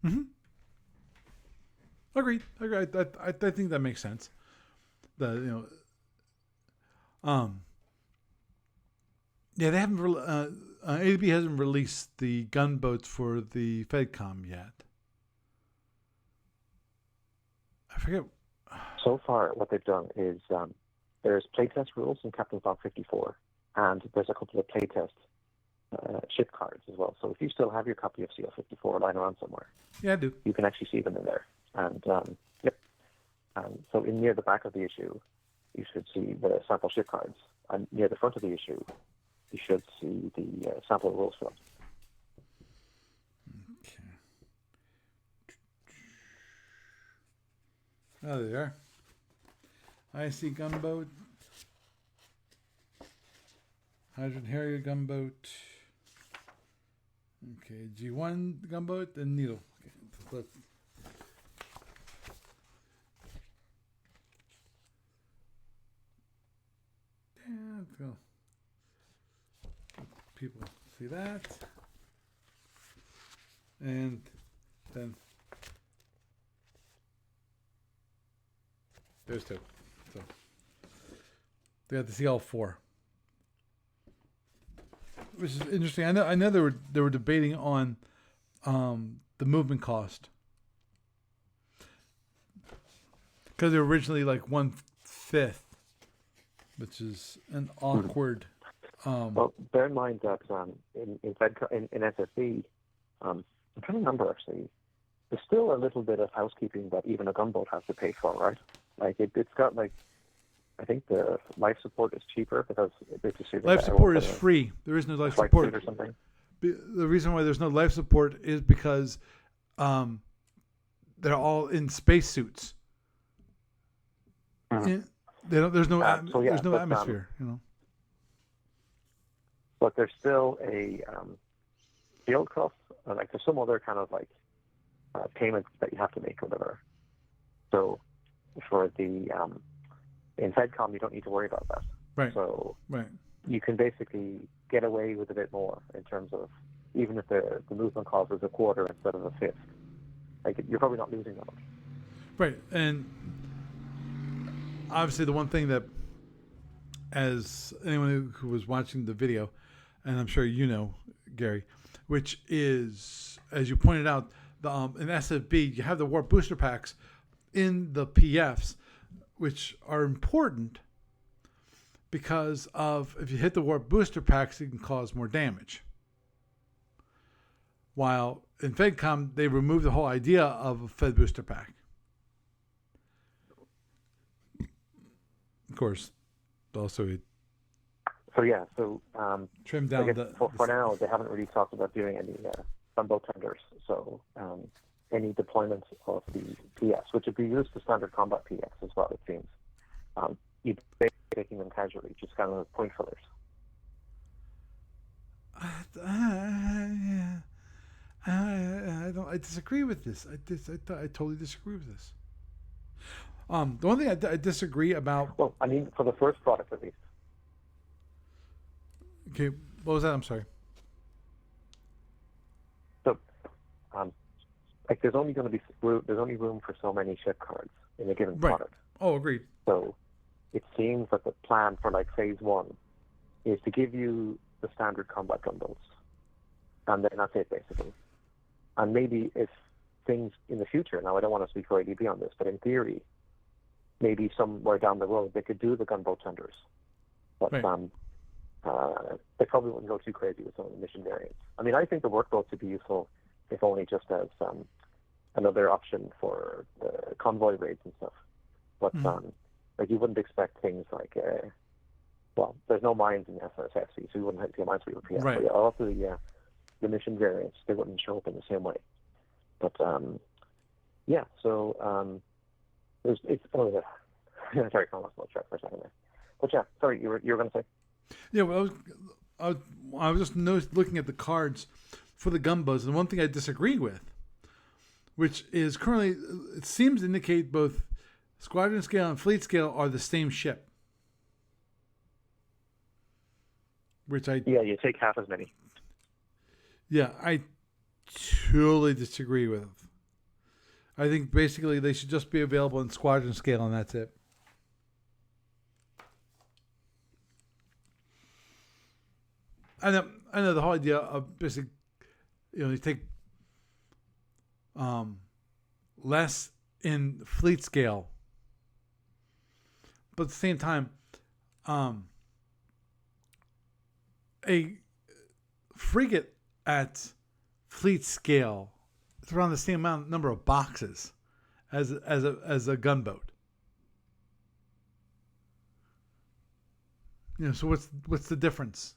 Mm-hmm. Agreed. I think that makes sense. Yeah, they haven't. ADB hasn't released the gunboats for the FedCom yet. I forget. So far, what they've done is there's playtest rules in Captain's Log 54, and there's a couple of playtest ship cards as well. So if you still have your copy of CL54 lying around somewhere, yeah, I do. You can actually see them in there. And yep. So near the back of the issue, you should see the sample ship cards, and near the front of the issue, you should see the sample rules for them. Okay. Oh, there they are. I see gunboat. Hydrogen Harrier gunboat. Okay, G1 gunboat and Needle. Okay, let's go. People see that. And then there's two. So They got the CL4, which is interesting. I know they were debating on the movement cost because they're originally like 1/5, which is an awkward. Well, bear in mind that in SFB, I'm trying to remember actually. There's still a little bit of housekeeping that even a gunboat has to pay for, right? Like it's got like, I think the life support is cheaper because it's assuming Life support is free. There is no life support or something. The reason why there's no life support is because they're all in spacesuits. Mm-hmm. There's no atmosphere, But there's still a field cost. Like there's some other kind of like payments that you have to make or whatever. So for the in FedCom, you don't need to worry about that. Right. So right. You can basically get away with a bit more in terms of even if the movement cost is a quarter instead of a fifth. Like you're probably not losing that much. Right. And obviously the one thing that, as anyone who was watching the video, and I'm sure you know, Gary, which is, as you pointed out, in SFB, you have the warp booster packs in the PFs, which are important because of if you hit the warp booster packs, it can cause more damage. While in FedCom, they removed the whole idea of a Fed booster pack. Of course, also it. So trim down for now, they haven't really talked about doing any gunboat tenders. So any deployments of the PS, which would be used for standard combat PS as well, it seems. You'd be taking them casually, just kind of point fillers. I disagree with this. I totally disagree with this. The one thing I disagree about. Well, I mean, for the first product at least. Okay, what was that? I'm sorry. So, like, there's only room for so many ship cards in a given product. Oh, agreed. So, it seems that the plan for like phase 1 is to give you the standard combat gunboats, and then that's it basically. And maybe if things in the future, now I don't want to speak for ADB on this, but in theory, maybe somewhere down the road they could do the gunboat tenders, but they probably wouldn't go too crazy with some of the mission variants. I mean, I think the workboats would be useful, if only just as another option for the convoy raids and stuff. But like you wouldn't expect things like, well, there's no mines in SFC, so you wouldn't have the mines for your PS. Right. But yeah, also the mission variants, they wouldn't show up in the same way. But yeah, so it's sorry, I lost my track for a second there. But yeah, sorry, you were going to say. Yeah, well, I was just looking at the cards for the gunboats, and one thing I disagree with, which is currently, it seems to indicate both squadron scale and fleet scale are the same ship. Which you take half as many. Yeah, I totally disagree with. I think basically they should just be available in squadron scale, and that's it. I know the whole idea of basically, you take less in fleet scale, but at the same time, a frigate at fleet scale is around the same number of boxes as a gunboat. So what's the difference?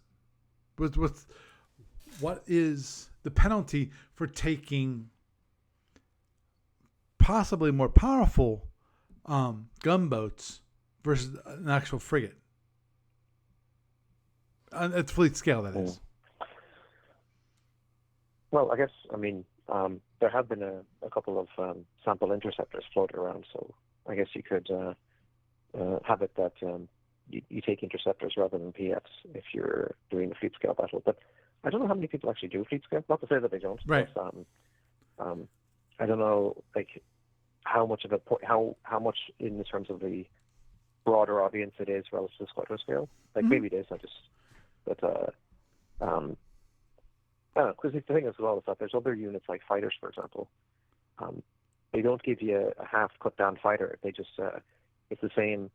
What is the penalty for taking possibly more powerful gunboats versus an actual frigate? At fleet scale, that is. Well, I guess, I mean, there have been a couple of sample interceptors floated around, so I guess you could have it that you take interceptors rather than PFs if you're doing the fleet scale battle. But I don't know how many people actually do fleet scale. Not to say that they don't. Right. But, I don't know, like, how much in the terms of the broader audience it is relative to squadron scale. Like maybe it is. But I don't know, because the thing as well is that there's other units like fighters, for example. They don't give you a half cut down fighter. They just it's the same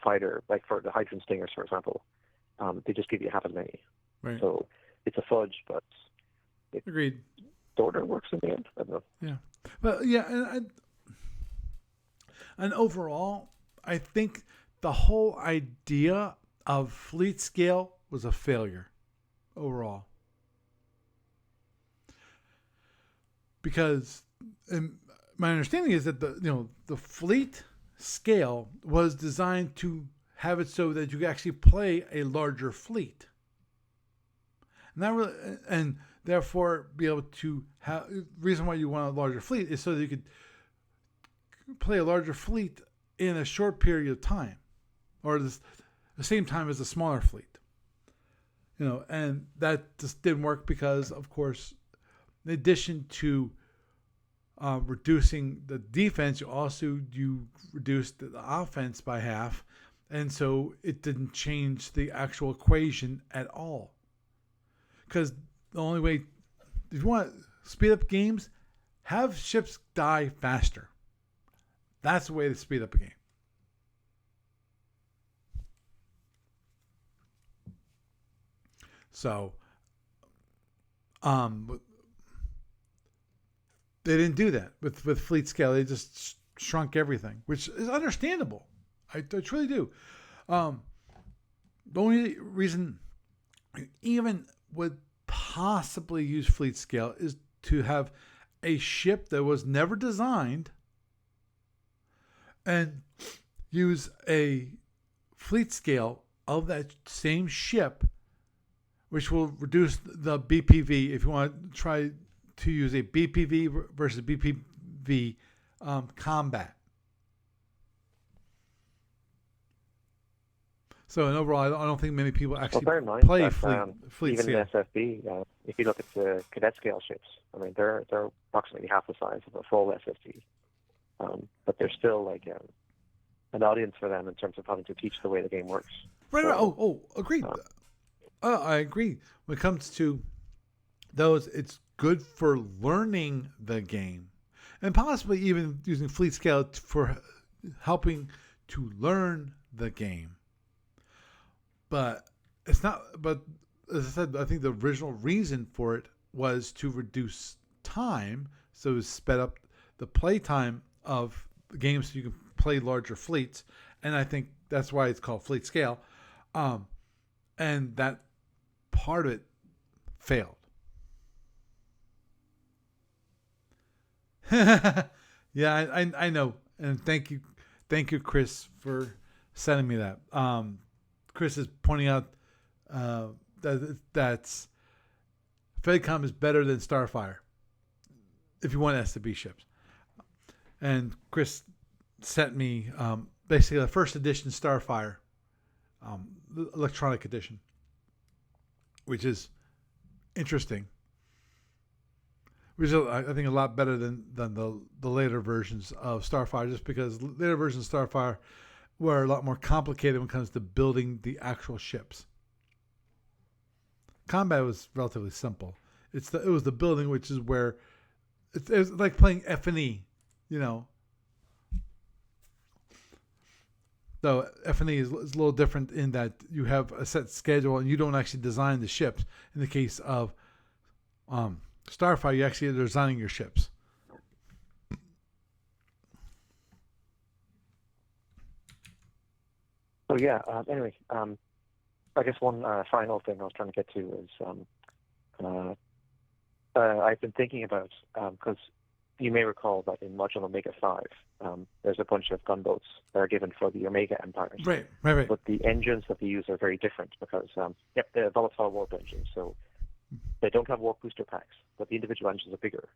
fighter, like for the Hydrogen Stingers, for example. They just give you half as many. Right. So it's a fudge, but it Agreed. sort of works in the end. I don't know. Yeah. But yeah, and overall, I think the whole idea of fleet scale was a failure overall. Because my understanding is that the fleet scale was designed to have it so that you could actually play a larger fleet. And therefore be able to have the reason why you want a larger fleet is so that you could play a larger fleet in a short period of time, or the same time as a smaller fleet. And that just didn't work because, of course, in addition to reducing the defense, you reduced the offense by half, and so it didn't change the actual equation at all. Because the only way, if you want to speed up games, have ships die faster. That's the way to speed up a game. So, they didn't do that with fleet scale. They just shrunk everything, which is understandable. I truly do. The only reason you even would possibly use fleet scale is to have a ship that was never designed and use a fleet scale of that same ship, which will reduce the BPV if you want to try to use a BPV versus BPV combat. So, in overall, I don't think many people actually play that, fleet even scale. in SFB, if you look at the cadet scale ships, I mean, they're approximately half the size of a full SFB. But there's still like an audience for them in terms of having to teach the way the game works. Right. So, Agreed. I agree. When it comes to those, it's good for learning the game, and possibly even using fleet scale for helping to learn the game. But it's not. But as I said, I think the original reason for it was to reduce time, so it sped up the play time of the game, so you can play larger fleets. And I think that's why it's called fleet scale. And that part of it failed. Yeah, I know, and thank you, Chris, for sending me that. Chris is pointing out that's FedCom is better than Starfire if you want SFB ships. And Chris sent me basically the first edition Starfire, the electronic edition, which is interesting. Which is, I think, a lot better than the later versions of Starfire, just because later versions of Starfire were a lot more complicated when it comes to building the actual ships. Combat was relatively simple. It was the building, which is where it's like playing F&E, So F&E is a little different in that you have a set schedule and you don't actually design the ships. In the case of Starfire, you actually are designing your ships. So yeah. Anyway, I guess one final thing I was trying to get to is I've been thinking about because you may recall that in Module Omega 5, there's a bunch of gunboats that are given for the Omega empires. Right. But the engines that they use are very different because, they're volatile warp engines, so they don't have warp booster packs, but the individual engines are bigger.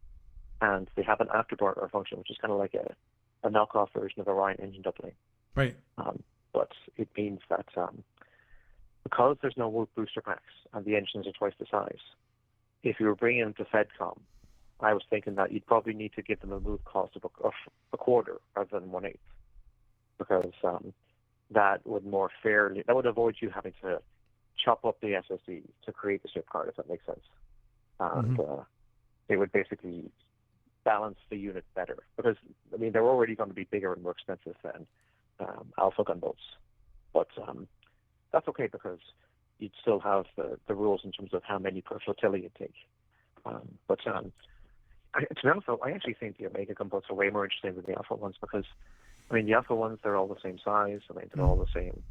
And they have an afterburner function, which is kind of like a knockoff version of Orion engine doubling. Right. But it means that because there's no warp booster packs and the engines are twice the size, if you were bringing them to FedCom, I was thinking that you'd probably need to give them a move cost of a quarter rather than 1/8, because that would avoid you having to chop up the SSD to create the chip card, if that makes sense. And it would basically balance the unit better, because I mean they're already going to be bigger and more expensive than alpha gunboats, but that's okay because you'd still have the rules in terms of how many per flotilla you take. But to be honest, though, I actually think the Omega gunboats are way more interesting than the alpha ones, because I mean the alpha ones, they're all the same size. I mean they're all the same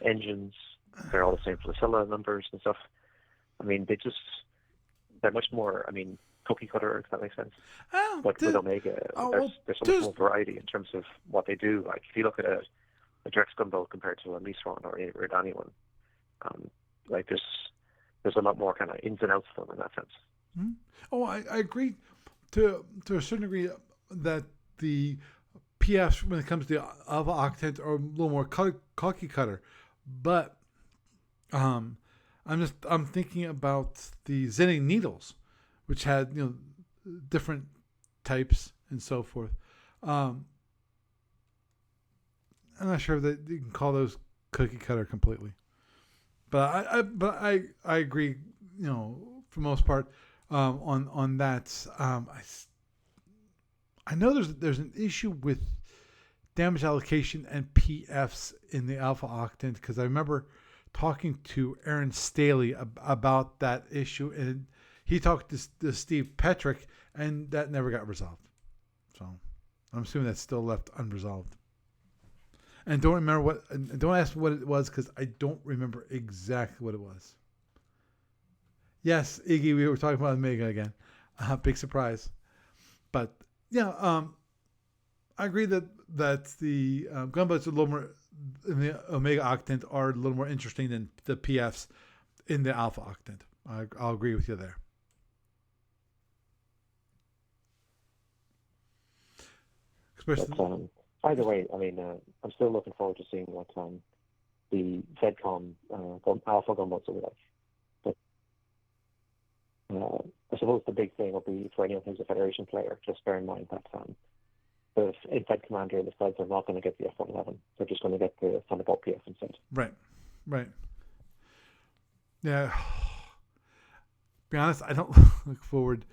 engines. They're all the same flotilla numbers and stuff. I mean they're much more, I mean, cookie cutter, if that makes sense. But with Omega, there's so much more variety in terms of what they do. Like if you look at a Drex gunboat compared to a Lisron or a Redani one, like there's a lot more kind of ins and outs to them in that sense. Mm-hmm. Oh, I agree to a certain degree that the PFs, when it comes to Alpha Octant, are a little more cookie cutter, but I'm thinking about the Zenning needles, which had different types and so forth. I'm not sure that you can call those cookie cutter completely, but I agree. For the most part, on that. I know there's an issue with damage allocation and PFs in the Alpha Octant, because I remember talking to Aaron Staley about that issue, and he talked to Steve Petrick, and that never got resolved. So I'm assuming that's still left unresolved. And don't ask what it was, because I don't remember exactly what it was. Yes, Iggy, we were talking about Omega again. Big surprise. But yeah, I agree that the gunboats are a little more in the Omega Octant are a little more interesting than the PFs in the Alpha Octant. I'll agree with you there. But, either way, I mean, I'm still looking forward to seeing what the FedCom Alpha gunboats will be like. But I suppose the big thing will be for anyone who's a Federation player, just bear in mind that the Fed Commander and the Feds are not going to get the F-111. They're just going to get the Thunderbolt PF instead. Right. Yeah. Be honest, I don't look forward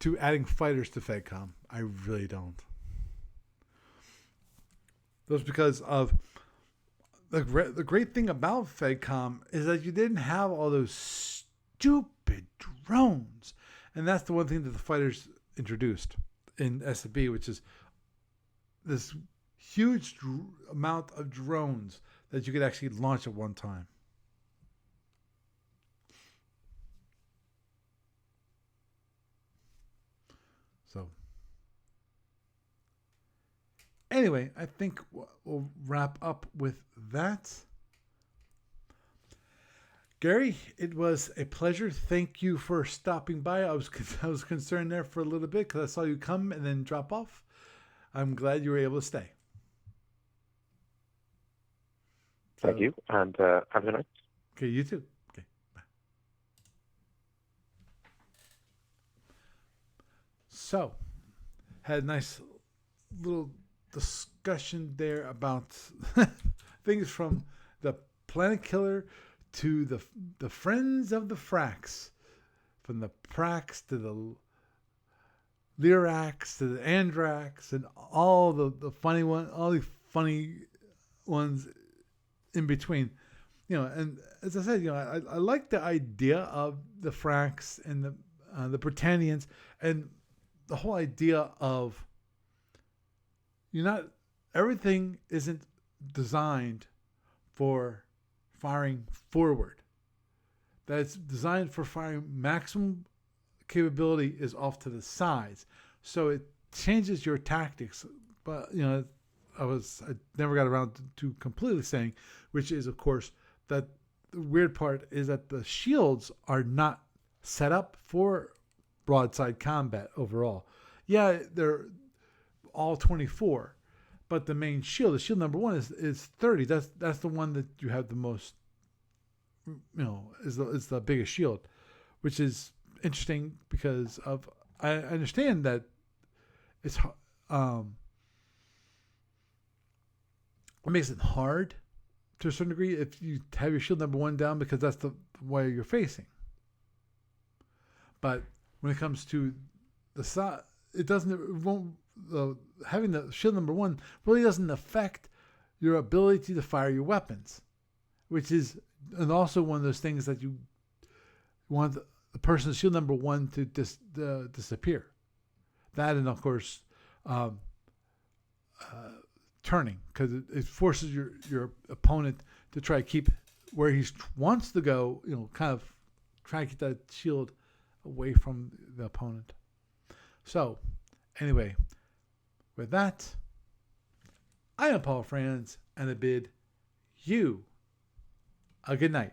to adding fighters to FedCom. I really don't. That's because of the great thing about FedCom is that you didn't have all those stupid drones. And that's the one thing that the fighters introduced in SFB, which is this huge amount of drones that you could actually launch at one time. So anyway, I think we'll wrap up with that. Gary, it was a pleasure. Thank you for stopping by. I was concerned there for a little bit because I saw you come and then drop off. I'm glad you were able to stay. Thank you, and have a good night. Okay, you too. Okay, bye. So, had a nice little discussion there about things from the Planet Killer to the Friends of the Frax, from the Prax to the Lyrax to the Andrax, and all the funny ones in between. And as I said, I like the idea of the Frax and the Britannians, and the whole idea of everything isn't designed for firing forward. That it's designed for firing maximum capability is off to the sides. So it changes your tactics. But, I never got around to completely saying, which is, of course, that the weird part is that the shields are not set up for broadside combat overall. Yeah, they're all 24, but the main shield, the shield number 1 is 30. That's the one that you have the most, is the biggest shield, which is interesting because I understand that it's it makes it hard to a certain degree if you have your shield number 1 down, because that's the way you're facing. But when it comes to the side, having the shield number 1 really doesn't affect your ability to fire your weapons, which is and also one of those things that you want the person's shield number 1 to disappear. That, and of course turning, because it forces your opponent to try to keep where he wants to go, kind of try to keep that shield away from the opponent. So anyway, with that, I am Paul Franz, and I bid you a good night.